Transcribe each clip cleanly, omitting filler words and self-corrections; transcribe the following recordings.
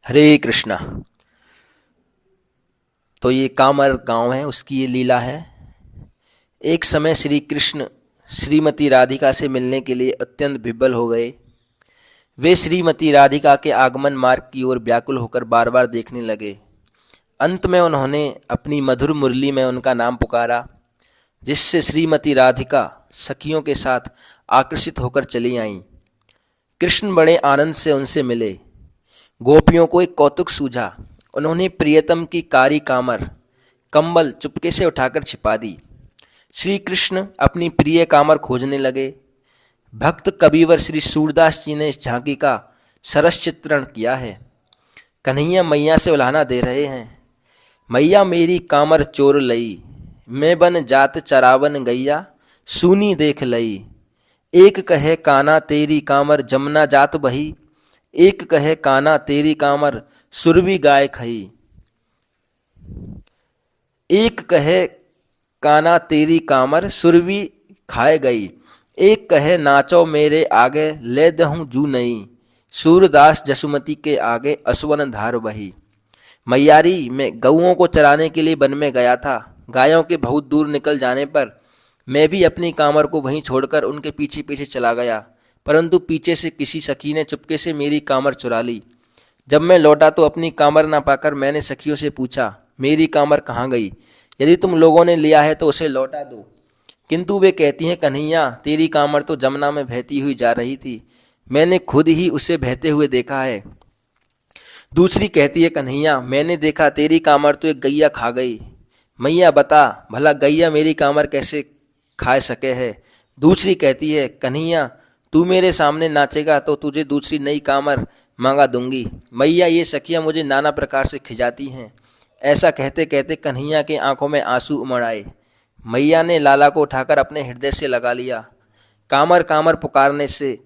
हरे कृष्णा। तो ये कामर गांव है, उसकी ये लीला है। एक समय श्री कृष्ण श्रीमती राधिका से मिलने के लिए अत्यंत विह्वल हो गए। वे श्रीमती राधिका के आगमन मार्ग की ओर व्याकुल होकर बार बार देखने लगे। अंत में उन्होंने अपनी मधुर मुरली में उनका नाम पुकारा, जिससे श्रीमती राधिका सखियों के साथ आकर्षित होकर चली आईं। कृष्ण बड़े आनंद से उनसे मिले। गोपियों को एक कौतुक सूझा। उन्होंने प्रियतम की कारी कामर कंबल चुपके से उठाकर छिपा दी। श्री कृष्ण अपनी प्रिय कामर खोजने लगे। भक्त कविवर श्री सूरदास जी ने इस झांकी का सरस चित्रण किया है। कन्हैया मैया से उल्हाना दे रहे हैं। मैया मेरी कामर चोर लई, मैं बन जात चरावन गैया, सूनी देख लई। एक कहे काना तेरी कामर जमुना जात बही, एक कहे काना तेरी कामर सुरभि गाय खई। एक कहे काना तेरी कामर सुरभि खाए गई, एक कहे नाचो मेरे आगे ले दहूं जू नई, सूरदास जसुमती के आगे असवन धार बही। मैयारी मैं गऊओं को चराने के लिए वन में गया था। गायों के बहुत दूर निकल जाने पर मैं भी अपनी कामर को वहीं छोड़कर उनके पीछे पीछे चला गया, परंतु पीछे से किसी सखी ने चुपके से मेरी कामर चुरा ली। जब मैं लौटा तो अपनी कामर ना पाकर मैंने सखियों से पूछा, मेरी कामर कहाँ गई? यदि तुम लोगों ने लिया है तो उसे लौटा दो। किंतु वे कहती हैं, कन्हैया तेरी कामर तो जमुना में बहती हुई जा रही थी, मैंने खुद ही उसे बहते हुए देखा है। दूसरी कहती है, कन्हैया मैंने देखा तेरी कामर तो एक गैया खा गई। मैया बता भला गैया मेरी कामर कैसे खा सके है। दूसरी कहती है, कन्हैया तू मेरे सामने नाचेगा तो तुझे दूसरी नई कामर मांगा दूंगी। मैया ये सखियां मुझे नाना प्रकार से खिजाती हैं। ऐसा कहते कहते कन्हैया के आंखों में आंसू उमड़ आए। मैया ने लाला को उठाकर अपने हृदय से लगा लिया। कामर कामर पुकारने से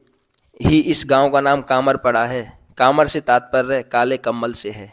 ही इस गांव का नाम कामर पड़ा है। कामर से तात्पर्य काले कम्बल से है।